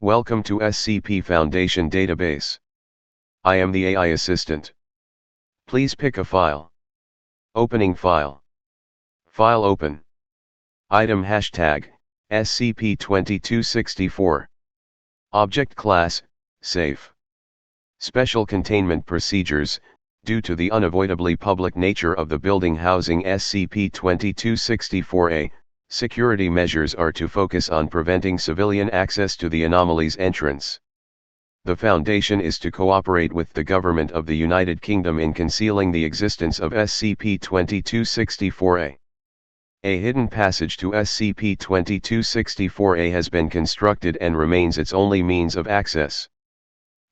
Welcome to SCP Foundation Database. I am the AI assistant. Please pick a file. Opening file. File open. Item hashtag, SCP-2264. Object class, safe. Special containment procedures. Due to the unavoidably public nature of the building housing SCP-2264-A, security measures are to focus on preventing civilian access to the anomaly's entrance. The Foundation is to cooperate with the Government of the United Kingdom in concealing the existence of SCP-2264-A. A hidden passage to SCP-2264-A has been constructed and remains its only means of access.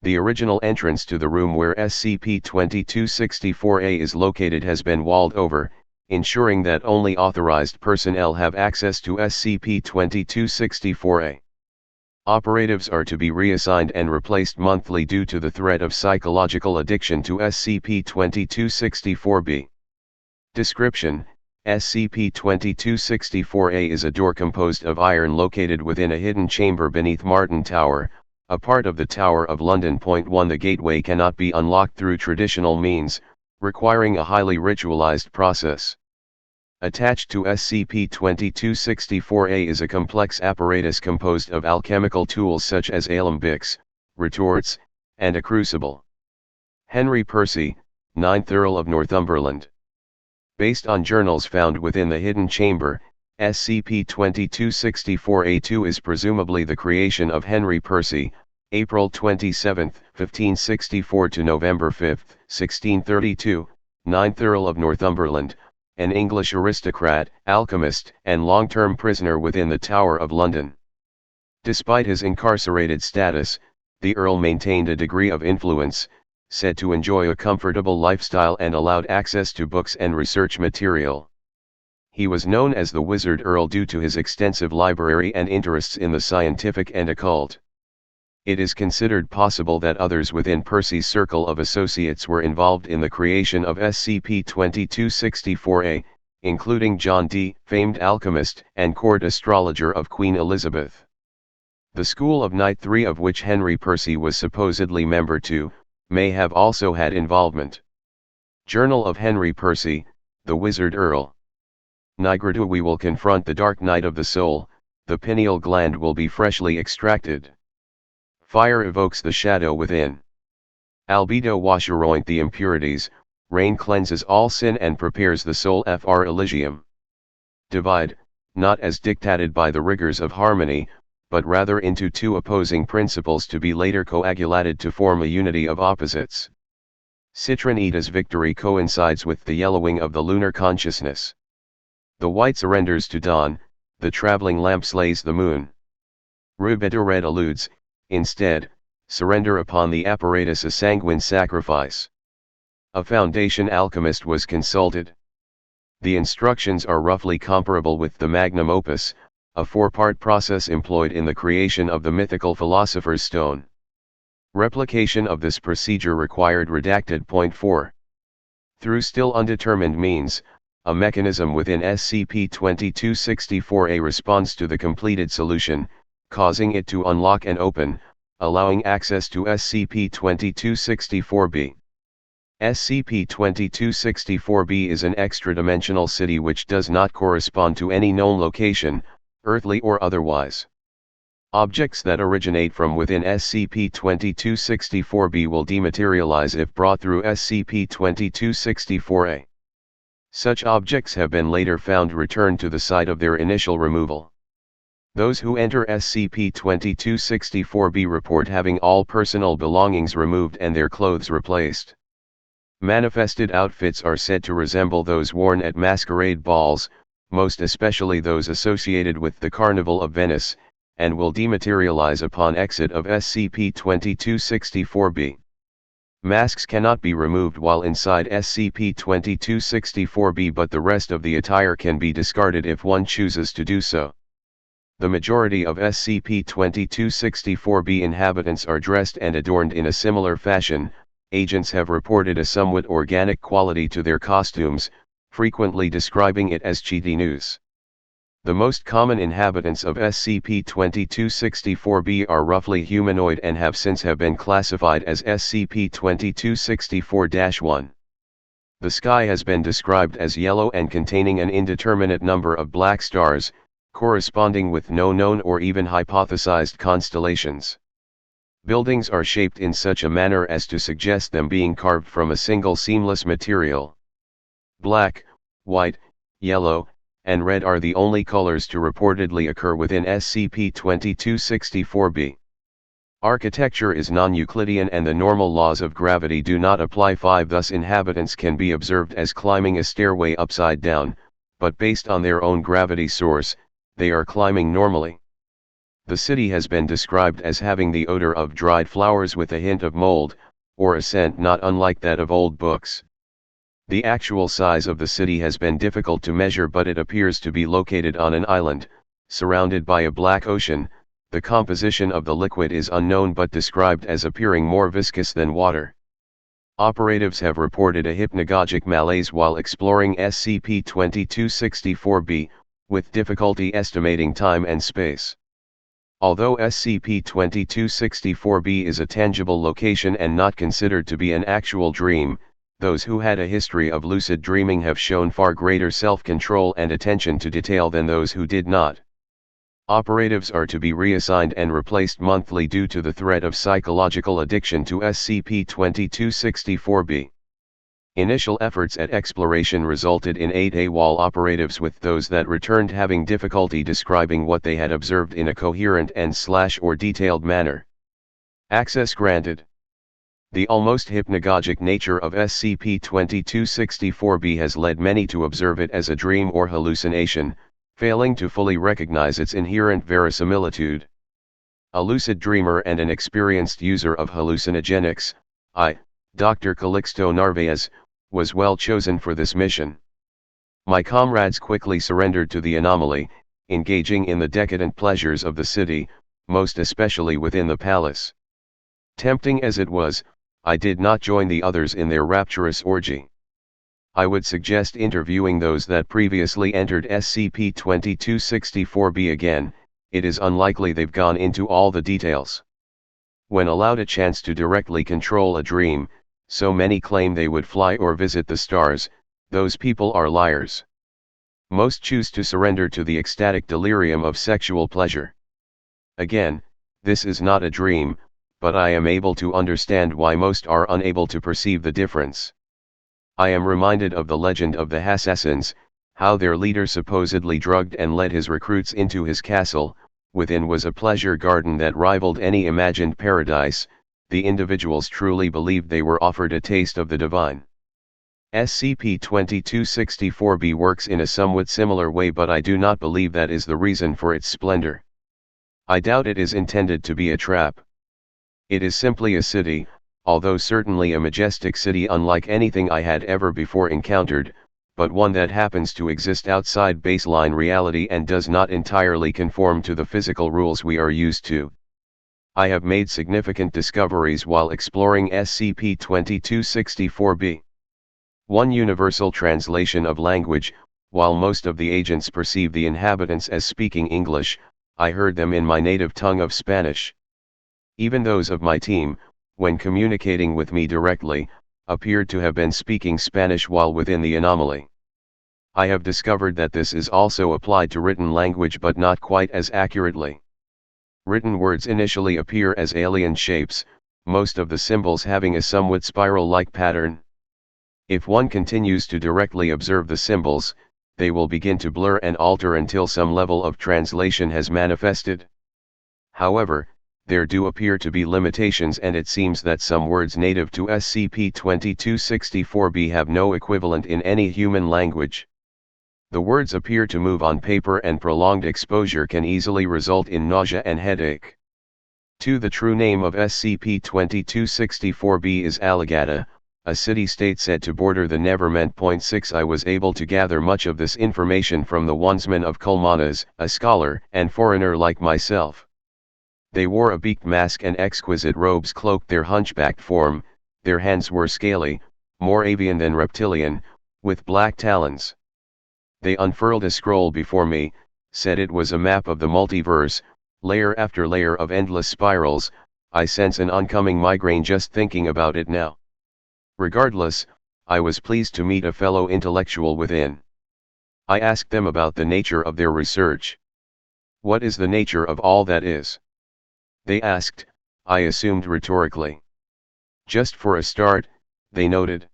The original entrance to the room where SCP-2264-A is located has been walled over, ensuring that only authorized personnel have access to SCP-2264-A. Operatives are to be reassigned and replaced monthly due to the threat of psychological addiction to SCP-2264-B. Description: SCP-2264-A is a door composed of iron located within a hidden chamber beneath Martin Tower, a part of the Tower of London. 1. The gateway cannot be unlocked through traditional means, requiring a highly ritualized process. Attached to SCP-2264-A is a complex apparatus composed of alchemical tools such as alembics, retorts, and a crucible. Henry Percy, 9th Earl of Northumberland. Based on journals found within the hidden chamber, SCP-2264-A2 is presumably the creation of Henry Percy, April 27, 1564 to November 5, 1632, 9th Earl of Northumberland, an English aristocrat, alchemist, and long-term prisoner within the Tower of London. Despite his incarcerated status, the Earl maintained a degree of influence, said to enjoy a comfortable lifestyle and allowed access to books and research material. He was known as the Wizard Earl due to his extensive library and interests in the scientific and occult. It is considered possible that others within Percy's circle of associates were involved in the creation of SCP-2264-A, including John Dee, famed alchemist and court astrologer of Queen Elizabeth. The School of Night 3, of which Henry Percy was supposedly member to, may have also had involvement. Journal of Henry Percy, the Wizard Earl. Nigratu: we will confront the dark night of the soul, the pineal gland will be freshly extracted. Fire evokes the shadow within. Albedo washeroint the impurities, rain cleanses all sin and prepares the soul for Elysium. Divide, not as dictated by the rigors of harmony, but rather into two opposing principles to be later coagulated to form a unity of opposites. Citronita's victory coincides with the yellowing of the lunar consciousness. The white surrenders to dawn, the traveling lamp slays the moon. Rubeda red alludes, instead, surrender upon the apparatus a sanguine sacrifice. A Foundation alchemist was consulted. The instructions are roughly comparable with the magnum opus, a four-part process employed in the creation of the mythical Philosopher's Stone. Replication of this procedure required redacted. 4. Through still undetermined means, a mechanism within SCP-2264-A responds to the completed solution, causing it to unlock and open, allowing access to SCP-2264-B. SCP-2264-B is an extra-dimensional city which does not correspond to any known location, earthly or otherwise. Objects that originate from within SCP-2264-B will dematerialize if brought through SCP-2264-A. Such objects have been later found returned to the site of their initial removal. Those who enter SCP-2264-B report having all personal belongings removed and their clothes replaced. Manifested outfits are said to resemble those worn at masquerade balls, most especially those associated with the Carnival of Venice, and will dematerialize upon exit of SCP-2264-B. Masks cannot be removed while inside SCP-2264-B, but the rest of the attire can be discarded if one chooses to do so. The majority of SCP-2264-B inhabitants are dressed and adorned in a similar fashion. Agents have reported a somewhat organic quality to their costumes, frequently describing it as cheaty news. The most common inhabitants of SCP-2264-B are roughly humanoid and have been classified as SCP-2264-1. The sky has been described as yellow and containing an indeterminate number of black stars, corresponding with no known or even hypothesized constellations. Buildings are shaped in such a manner as to suggest them being carved from a single seamless material. Black, white, yellow, and red are the only colors to reportedly occur within SCP-2264-B. Architecture is non-Euclidean and the normal laws of gravity do not apply. 5 Thus inhabitants can be observed as climbing a stairway upside down, but based on their own gravity source, they are climbing normally. The city has been described as having the odor of dried flowers with a hint of mold, or a scent not unlike that of old books. The actual size of the city has been difficult to measure, but it appears to be located on an island, surrounded by a black ocean. The composition of the liquid is unknown but described as appearing more viscous than water. Operatives have reported a hypnagogic malaise while exploring SCP-2264-B, with difficulty estimating time and space. Although SCP-2264-B is a tangible location and not considered to be an actual dream, those who had a history of lucid dreaming have shown far greater self-control and attention to detail than those who did not. Operatives are to be reassigned and replaced monthly due to the threat of psychological addiction to SCP-2264-B. Initial efforts at exploration resulted in 8 AWOL operatives, with those that returned having difficulty describing what they had observed in a coherent and/or detailed manner. Access granted. The almost hypnagogic nature of SCP-2264-B has led many to observe it as a dream or hallucination, failing to fully recognize its inherent verisimilitude. A lucid dreamer and an experienced user of hallucinogenics, Dr. Calixto Narvaez, was well chosen for this mission. My comrades quickly surrendered to the anomaly, engaging in the decadent pleasures of the city, most especially within the palace. Tempting as it was, I did not join the others in their rapturous orgy. I would suggest interviewing those that previously entered SCP-2264-B again. It is unlikely they've gone into all the details. When allowed a chance to directly control a dream, so many claim they would fly or visit the stars. Those people are liars. Most choose to surrender to the ecstatic delirium of sexual pleasure. Again, this is not a dream, but I am able to understand why most are unable to perceive the difference. I am reminded of the legend of the Assassins, how their leader supposedly drugged and led his recruits into his castle. Within was a pleasure garden that rivaled any imagined paradise. The individuals truly believed they were offered a taste of the divine. SCP-2264-B works in a somewhat similar way, but I do not believe that is the reason for its splendor. I doubt it is intended to be a trap. It is simply a city, although certainly a majestic city unlike anything I had ever before encountered, but one that happens to exist outside baseline reality and does not entirely conform to the physical rules we are used to. I have made significant discoveries while exploring SCP-2264-B. One universal translation of language. While most of the agents perceive the inhabitants as speaking English, I heard them in my native tongue of Spanish. Even those of my team, when communicating with me directly, appeared to have been speaking Spanish while within the anomaly. I have discovered that this is also applied to written language, but not quite as accurately. Written words initially appear as alien shapes, most of the symbols having a somewhat spiral-like pattern. If one continues to directly observe the symbols, they will begin to blur and alter until some level of translation has manifested. However, there do appear to be limitations, and it seems that some words native to SCP-2264-B have no equivalent in any human language. The words appear to move on paper, and prolonged exposure can easily result in nausea and headache. 2. The true name of SCP-2264-B is Alagata, a city-state said to border the Neverment. 6. I was able to gather much of this information from the Wandsman of Kulmanas, a scholar and foreigner like myself. They wore a beaked mask and exquisite robes cloaked their hunchbacked form. Their hands were scaly, more avian than reptilian, with black talons. They unfurled a scroll before me, said it was a map of the multiverse, layer after layer of endless spirals. I sense an oncoming migraine just thinking about it now. Regardless, I was pleased to meet a fellow intellectual within. I asked them about the nature of their research. What is the nature of all that is? They asked, I assumed rhetorically. Just for a start, they noted.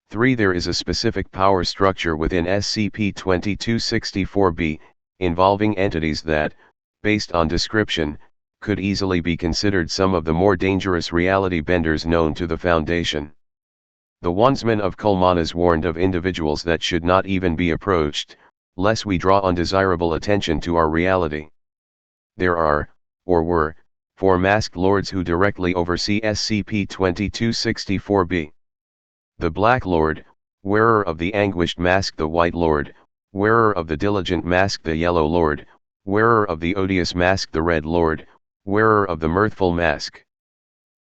3. There is a specific power structure within SCP-2264-B, involving entities that, based on description, could easily be considered some of the more dangerous reality benders known to the Foundation. The Wandsman of Kulmanas warned of individuals that should not even be approached, lest we draw undesirable attention to our reality. There are, or were, 4 masked lords who directly oversee SCP-2264-B. The Black Lord, wearer of the anguished mask; the White Lord, wearer of the diligent mask; the Yellow Lord, wearer of the odious mask; the Red Lord, wearer of the mirthful mask.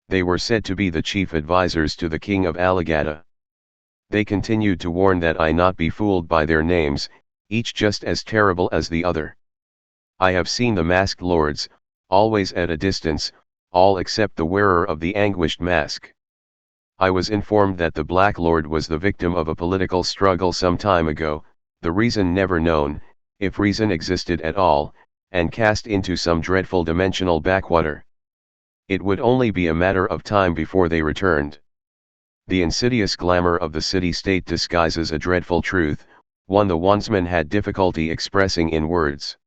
They were said to be the chief advisors to the King of Alagata. They continued to warn that I not be fooled by their names, each just as terrible as the other. I have seen the masked lords, always at a distance, all except the wearer of the anguished mask. I was informed that the Black Lord was the victim of a political struggle some time ago, the reason never known, if reason existed at all, and cast into some dreadful dimensional backwater. It would only be a matter of time before they returned. The insidious glamour of the city-state disguises a dreadful truth, one the Wandsman had difficulty expressing in words.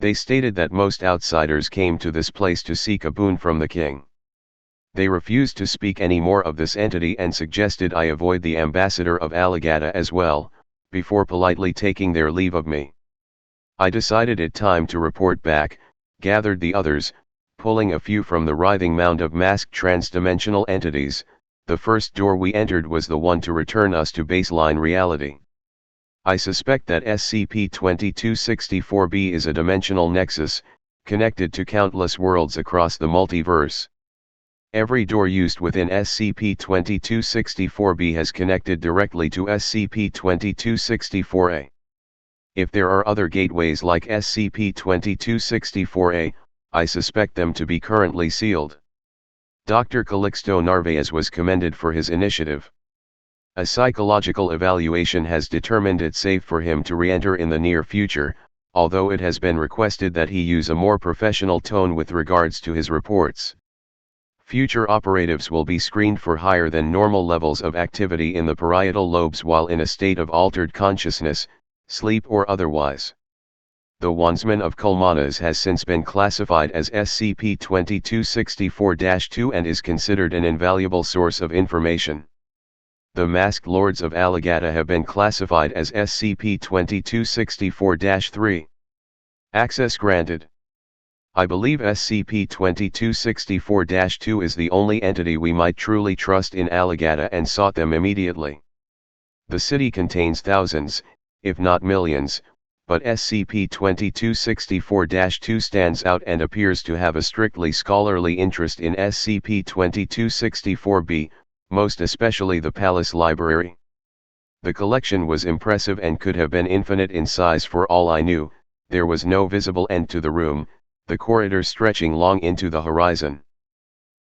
They stated that most outsiders came to this place to seek a boon from the king. They refused to speak any more of this entity and suggested I avoid the ambassador of Alagata as well, before politely taking their leave of me. I decided it time to report back, gathered the others, pulling a few from the writhing mound of masked transdimensional entities. The first door we entered was the one to return us to baseline reality. I suspect that SCP-2264-B is a dimensional nexus, connected to countless worlds across the multiverse. Every door used within SCP-2264-B has connected directly to SCP-2264-A. If there are other gateways like SCP-2264-A, I suspect them to be currently sealed. Dr. Calixto Narvaez was commended for his initiative. A psychological evaluation has determined it safe for him to re-enter in the near future, although it has been requested that he use a more professional tone with regards to his reports. Future operatives will be screened for higher than normal levels of activity in the parietal lobes while in a state of altered consciousness, sleep or otherwise. The Wandsman of Kulmanas has since been classified as SCP-2264-2 and is considered an invaluable source of information. The Masked Lords of Alagata have been classified as SCP-2264-3. Access granted. I believe SCP-2264-2 is the only entity we might truly trust in Alagata and sought them immediately. The city contains thousands, if not millions, but SCP-2264-2 stands out and appears to have a strictly scholarly interest in SCP-2264-B, most especially the Palace Library. The collection was impressive and could have been infinite in size for all I knew. There was no visible end to the room, the corridor stretching long into the horizon.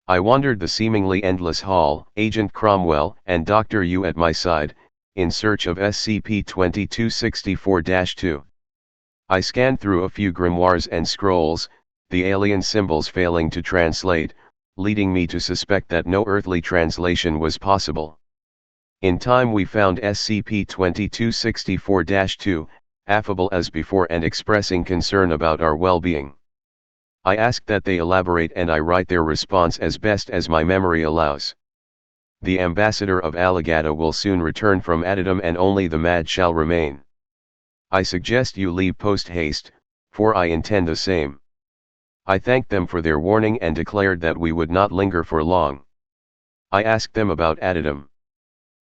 I wandered the seemingly endless hall, Agent Cromwell and Dr. Yu at my side, in search of SCP-2264-2. I scanned through a few grimoires and scrolls, the alien symbols failing to translate, leading me to suspect that no earthly translation was possible. In time we found SCP-2264-2, affable as before and expressing concern about our well-being. I asked that they elaborate and I write their response as best as my memory allows. The ambassador of Alagata will soon return from Addendum and only the mad shall remain. I suggest you leave post-haste, for I intend the same. I thanked them for their warning and declared that we would not linger for long. I asked them about Addendum.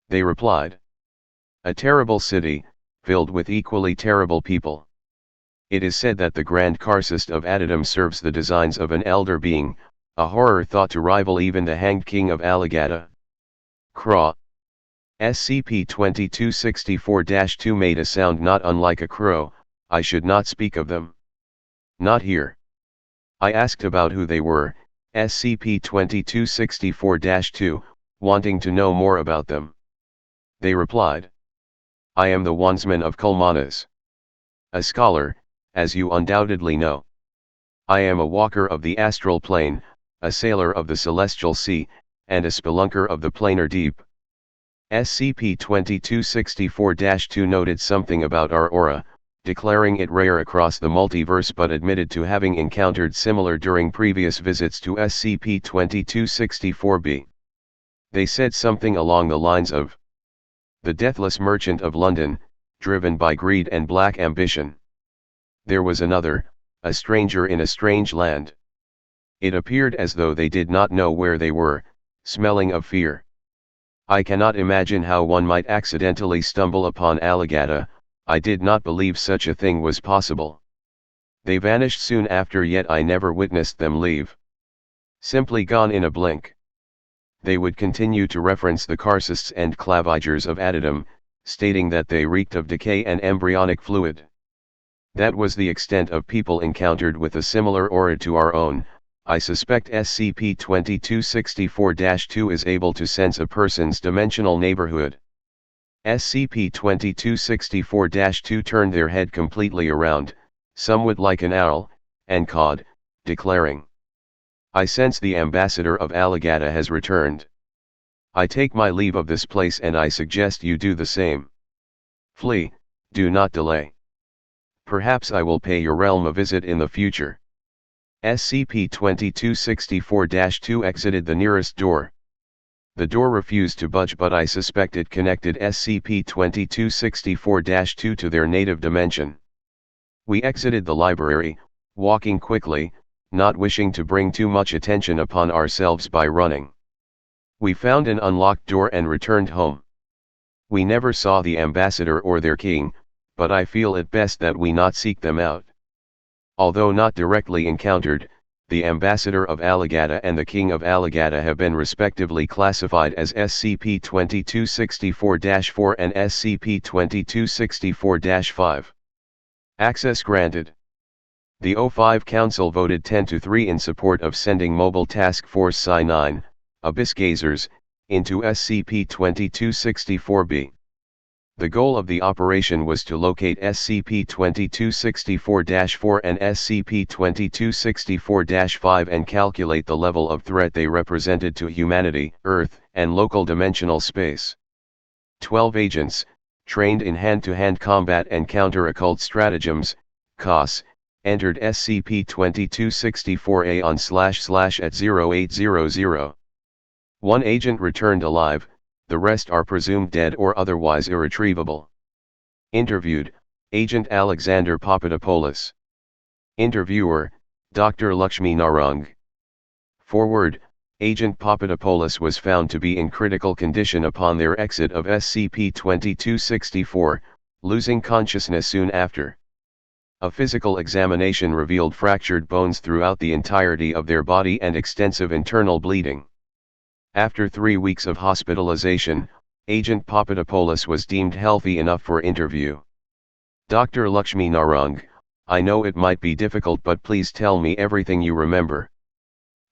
They replied. A terrible city, filled with equally terrible people. It is said that the Grand Karcist of Addendum serves the designs of an elder being, a horror thought to rival even the hanged king of Alagata. Craw. SCP-2264-2 made a sound not unlike a crow, I should not speak of them. Not here. I asked about who they were, SCP-2264-2, wanting to know more about them. They replied, I am the Wandsman of Kulmanas. A scholar, as you undoubtedly know. I am a walker of the astral plane, a sailor of the celestial sea, and a spelunker of the planar deep. SCP-2264-2 noted something about our aura, declaring it rare across the multiverse but admitted to having encountered similar during previous visits to SCP-2264-B. They said something along the lines of, the deathless merchant of London, driven by greed and black ambition. There was another, a stranger in a strange land. It appeared as though they did not know where they were, smelling of fear. I cannot imagine how one might accidentally stumble upon Alligator. I did not believe such a thing was possible. They vanished soon after, yet I never witnessed them leave. Simply gone in a blink. They would continue to reference the carcists and clavigers of Addendum, stating that they reeked of decay and embryonic fluid. That was the extent of people encountered with a similar aura to our own. I suspect SCP-2264-2 is able to sense a person's dimensional neighborhood. SCP-2264-2 turned their head completely around, somewhat like an owl, and cawed, declaring, I sense the ambassador of Alligator has returned. I take my leave of this place and I suggest you do the same. Flee, do not delay. Perhaps I will pay your realm a visit in the future. SCP-2264-2 exited the nearest door. The door refused to budge, but I suspect it connected SCP-2264-2 to their native dimension. We exited the library, walking quickly, not wishing to bring too much attention upon ourselves by running. We found an unlocked door and returned home. We never saw the ambassador or their king, but I feel it best that we not seek them out. Although not directly encountered, the ambassador of Alligator and the king of Alligator have been respectively classified as SCP-2264-4 and SCP-2264-5. Access granted. The O5 Council voted 10-3 in support of sending Mobile Task Force Psi-9, Abyss Gazers, into SCP-2264-B. The goal of the operation was to locate SCP-2264-4 and SCP-2264-5 and calculate the level of threat they represented to humanity, Earth, and local dimensional space. 12 agents, trained in hand-to-hand combat and counter-occult stratagems, COS, entered SCP-2264-A on // at 0800. One agent returned alive. The rest are presumed dead or otherwise irretrievable. Interviewed, Agent Alexander Papadopoulos. Interviewer, Dr. Lakshmi Narang. Forward, Agent Papadopoulos was found to be in critical condition upon their exit of SCP-2264, losing consciousness soon after. A physical examination revealed fractured bones throughout the entirety of their body and extensive internal bleeding. After 3 weeks of hospitalization, Agent Papadopoulos was deemed healthy enough for interview. Dr. Lakshmi Narang, I know it might be difficult, but please tell me everything you remember.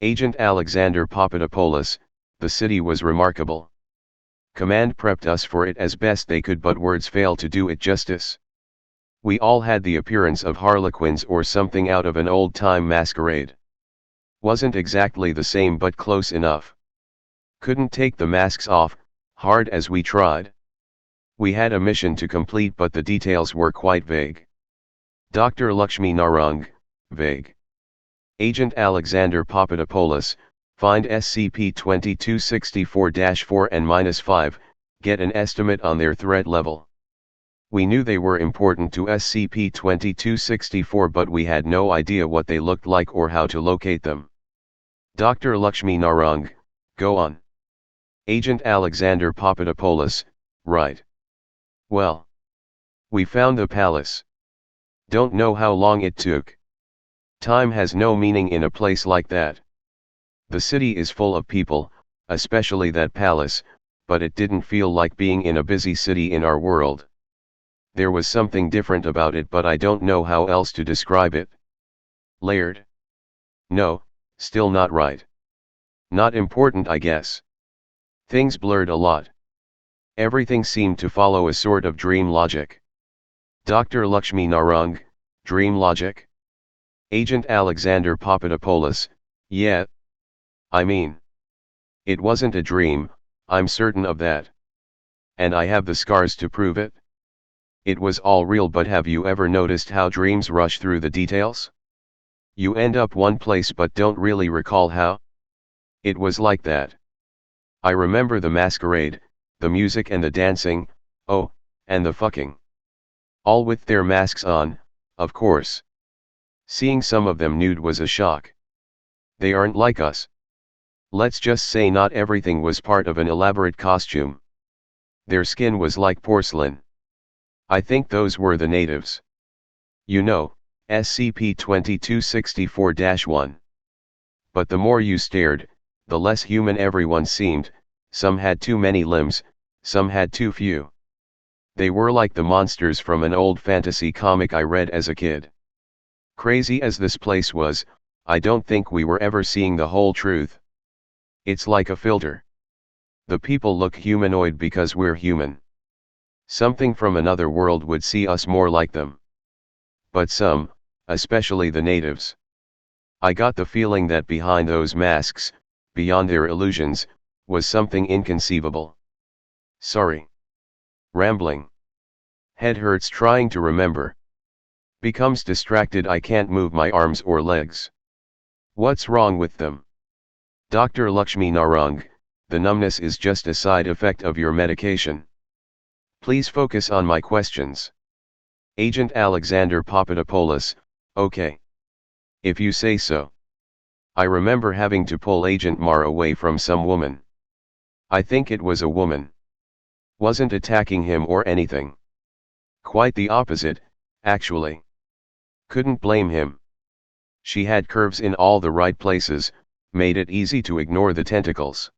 Agent Alexander Papadopoulos, the city was remarkable. Command prepped us for it as best they could, but words fail to do it justice. We all had the appearance of harlequins or something out of an old-time masquerade. Wasn't exactly the same, but close enough. Couldn't take the masks off, hard as we tried. We had a mission to complete, but the details were quite vague. Dr. Lakshmi Narang, vague. Agent Alexander Papadopoulos, find SCP-2264-4 and -5, get an estimate on their threat level. We knew they were important to SCP-2264, but we had no idea what they looked like or how to locate them. Dr. Lakshmi Narang, go on. Agent Alexander Papadopoulos, right. Well. We found the palace. Don't know how long it took. Time has no meaning in a place like that. The city is full of people, especially that palace, but it didn't feel like being in a busy city in our world. There was something different about it, but I don't know how else to describe it. Layered? No, still not right. Not important, I guess. Things blurred a lot. Everything seemed to follow a sort of dream logic. Dr. Lakshmi Narang, dream logic? Agent Alexander Papadopoulos, yeah. I mean, it wasn't a dream, I'm certain of that. And I have the scars to prove it. It was all real, but have you ever noticed how dreams rush through the details? You end up one place but don't really recall how. It was like that. I remember the masquerade, the music and the dancing, oh, and the fucking. All with their masks on, of course. Seeing some of them nude was a shock. They aren't like us. Let's just say not everything was part of an elaborate costume. Their skin was like porcelain. I think those were the natives. You know, SCP-2264-1. But the more you stared, the less human everyone seemed. Some had too many limbs, some had too few. They were like the monsters from an old fantasy comic I read as a kid. Crazy as this place was, I don't think we were ever seeing the whole truth. It's like a filter. The people look humanoid because we're human. Something from another world would see us more like them. But some, especially the natives. I got the feeling that behind those masks, beyond their illusions, was something inconceivable. Sorry. Rambling. Head hurts trying to remember. Becomes distracted, I can't move my arms or legs. What's wrong with them? Dr. Lakshmi Narang, the numbness is just a side effect of your medication. Please focus on my questions. Agent Alexander Papadopoulos, okay. If you say so. I remember having to pull Agent Mar away from some woman. I think it was a woman. Wasn't attacking him or anything. Quite the opposite, actually. Couldn't blame him. She had curves in all the right places, made it easy to ignore the tentacles.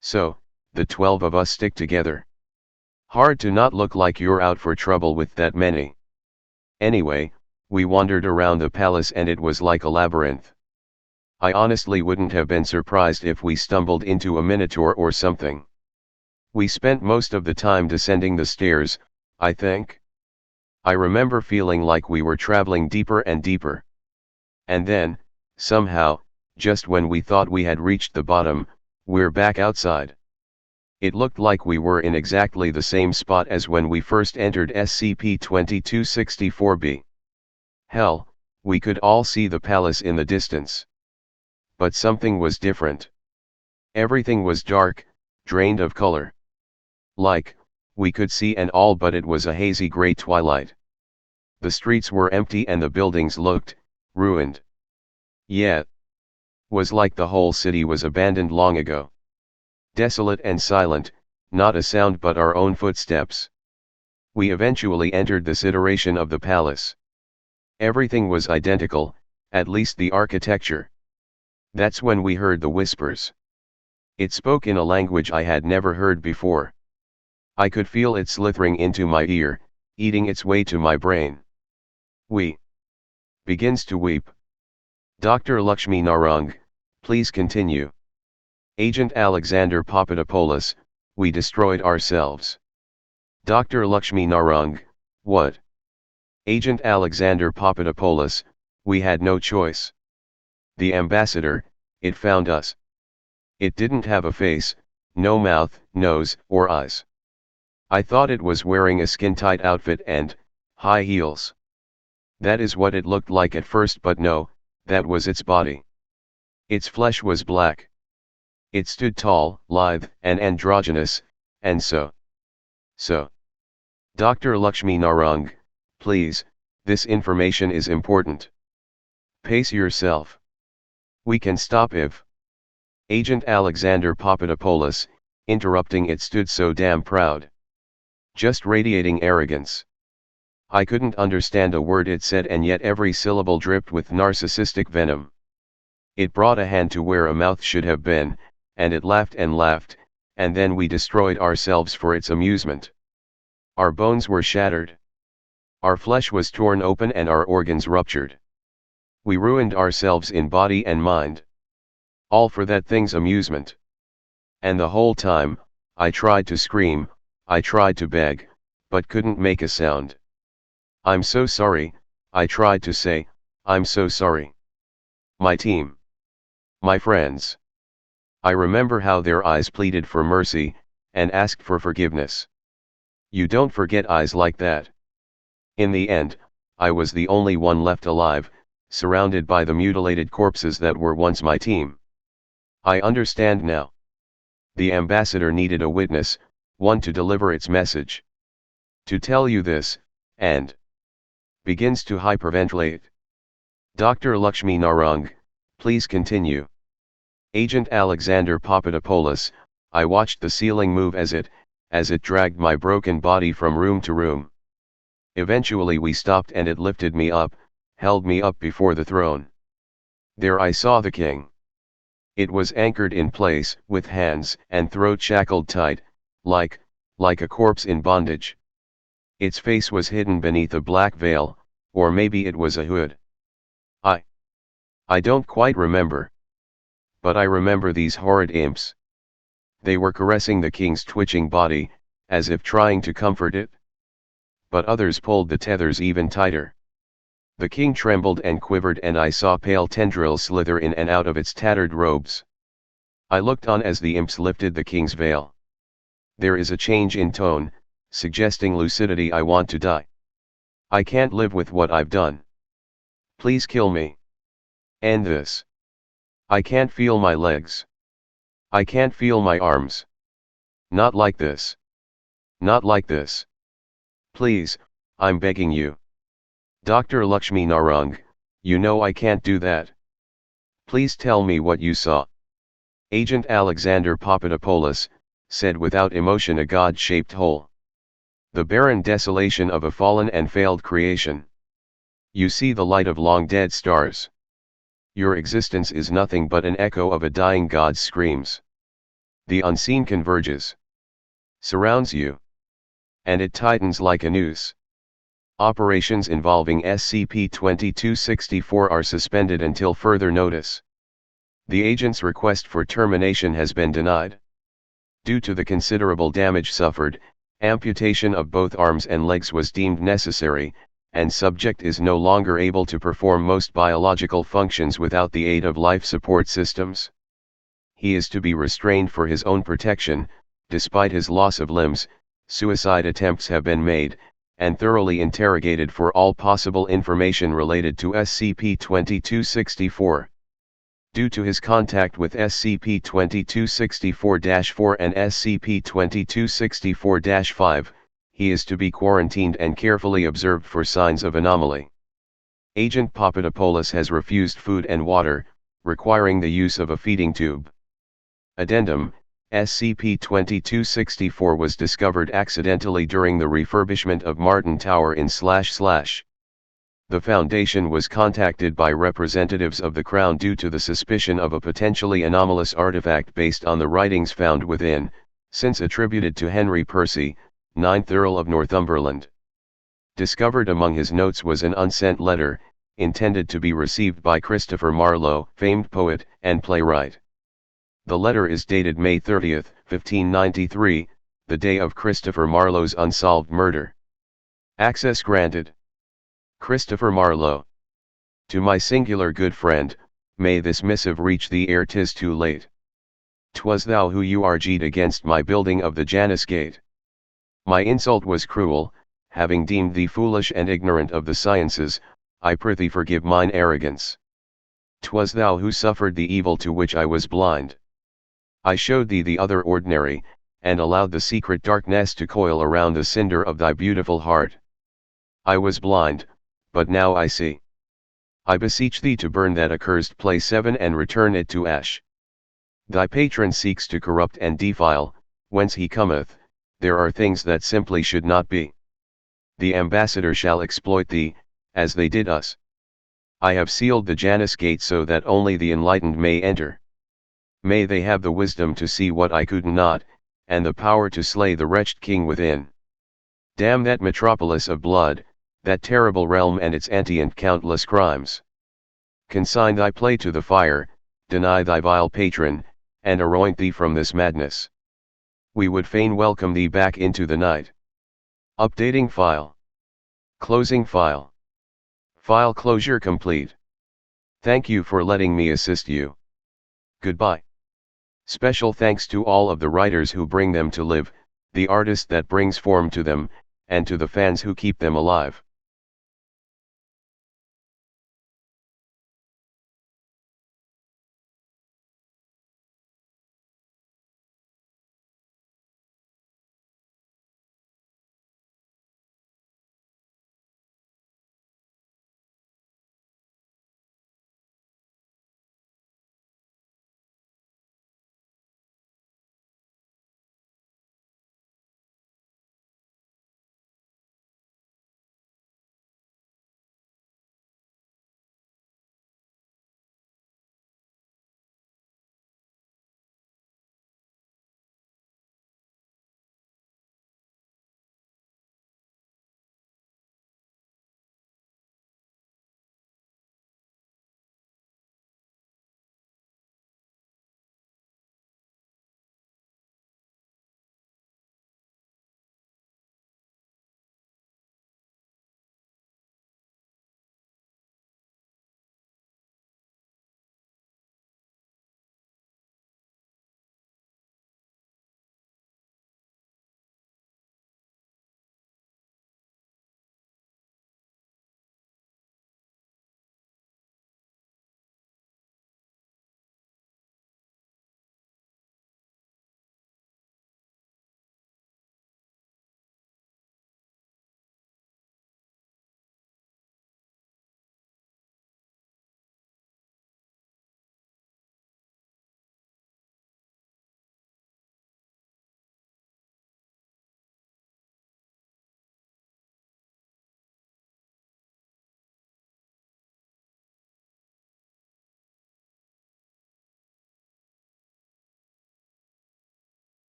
So, the 12 of us stick together. Hard to not look like you're out for trouble with that many. Anyway, we wandered around the palace and it was like a labyrinth. I honestly wouldn't have been surprised if we stumbled into a minotaur or something. We spent most of the time descending the stairs, I think. I remember feeling like we were traveling deeper and deeper. And then, somehow, just when we thought we had reached the bottom, we're back outside. It looked like we were in exactly the same spot as when we first entered SCP-2264-B. Hell, we could all see the palace in the distance. But something was different. Everything was dark, drained of color. Like, we could see and all, but it was a hazy gray twilight. The streets were empty and the buildings looked ruined. Yeah. Was like the whole city was abandoned long ago. Desolate and silent, not a sound but our own footsteps. We eventually entered this iteration of the palace. Everything was identical, at least the architecture. That's when we heard the whispers. It spoke in a language I had never heard before. I could feel it slithering into my ear, eating its way to my brain. We. Begins to weep. Dr. Lakshmi Narang, please continue. Agent Alexander Papadopoulos, we destroyed ourselves. Dr. Lakshmi Narang, what? Agent Alexander Papadopoulos, we had no choice. The ambassador, it found us. It didn't have a face, no mouth, nose, or eyes. I thought it was wearing a skin-tight outfit and high heels. That is what it looked like at first, but no, that was its body. Its flesh was black. It stood tall, lithe, and androgynous, and so. Dr. Lakshmi Narang, please, this information is important. Pace yourself. We can stop if. Agent Alexander Papadopoulos, interrupting, it stood so damn proud. Just radiating arrogance. I couldn't understand a word it said, and yet every syllable dripped with narcissistic venom. It brought a hand to where a mouth should have been, and it laughed, and then we destroyed ourselves for its amusement. Our bones were shattered. Our flesh was torn open and our organs ruptured. We ruined ourselves in body and mind. All for that thing's amusement. And the whole time, I tried to scream, I tried to beg, but couldn't make a sound. I'm so sorry, I tried to say, I'm so sorry. My team. My friends. I remember how their eyes pleaded for mercy, and asked for forgiveness. You don't forget eyes like that. In the end, I was the only one left alive, surrounded by the mutilated corpses that were once my team. I understand now. The ambassador needed a witness, one to deliver its message. To tell you this, and begins to hyperventilate. Dr. Lakshmi Narang, please continue. Agent Alexander Papadopoulos, I watched the ceiling move as it dragged my broken body from room to room. Eventually we stopped and it lifted me up, held me up before the throne. There I saw the king. It was anchored in place, with hands and throat shackled tight, like a corpse in bondage. Its face was hidden beneath a black veil, or maybe it was a hood. I don't quite remember. But I remember these horrid imps. They were caressing the king's twitching body, as if trying to comfort it. But others pulled the tethers even tighter. The king trembled and quivered and I saw pale tendrils slither in and out of its tattered robes. I looked on as the imps lifted the king's veil. There is a change in tone, suggesting lucidity. I want to die. I can't live with what I've done. Please kill me. End this. I can't feel my legs. I can't feel my arms. Not like this. Not like this. Please, I'm begging you. Dr. Lakshmi Narang, you know I can't do that. Please tell me what you saw. Agent Alexander Papadopoulos said without emotion, a God-shaped hole. The barren desolation of a fallen and failed creation. You see the light of long-dead stars. Your existence is nothing but an echo of a dying God's screams. The unseen converges. Surrounds you. And it tightens like a noose. Operations involving SCP-2264 are suspended until further notice. The agent's request for termination has been denied. Due to the considerable damage suffered, amputation of both arms and legs was deemed necessary, and subject is no longer able to perform most biological functions without the aid of life support systems. He is to be restrained for his own protection. Despite his loss of limbs, suicide attempts have been made, and thoroughly interrogated for all possible information related to SCP-2264. Due to his contact with SCP-2264-4 and SCP-2264-5, he is to be quarantined and carefully observed for signs of anomaly. Agent Papadopoulos has refused food and water, requiring the use of a feeding tube. Addendum: SCP-2264 was discovered accidentally during the refurbishment of Martin Tower in // The Foundation was contacted by representatives of the Crown due to the suspicion of a potentially anomalous artifact based on the writings found within, since attributed to Henry Percy, 9th Earl of Northumberland. Discovered among his notes was an unsent letter, intended to be received by Christopher Marlowe, famed poet and playwright. The letter is dated May 30, 1593, the day of Christopher Marlowe's unsolved murder. Access granted. Christopher Marlowe. To my singular good friend, may this missive reach thee ere 'tis too late. 'Twas thou who urged against my building of the Janus Gate. My insult was cruel, having deemed thee foolish and ignorant of the sciences. I prithee forgive mine arrogance. 'Twas thou who suffered the evil to which I was blind. I showed thee the other ordinary, and allowed the secret darkness to coil around the cinder of thy beautiful heart. I was blind, but now I see. I beseech thee to burn that accursed place 7 and return it to ash. Thy patron seeks to corrupt and defile, whence he cometh. There are things that simply should not be. The ambassador shall exploit thee, as they did us. I have sealed the Janus Gate so that only the enlightened may enter. May they have the wisdom to see what I could not, and the power to slay the wretched king within. Damn that metropolis of blood, that terrible realm and its and countless crimes. Consign thy play to the fire, deny thy vile patron, and anoint thee from this madness. We would fain welcome thee back into the night. Updating file. Closing file. File closure complete. Thank you for letting me assist you. Goodbye. Special thanks to all of the writers who bring them to live, the artist that brings form to them, and to the fans who keep them alive.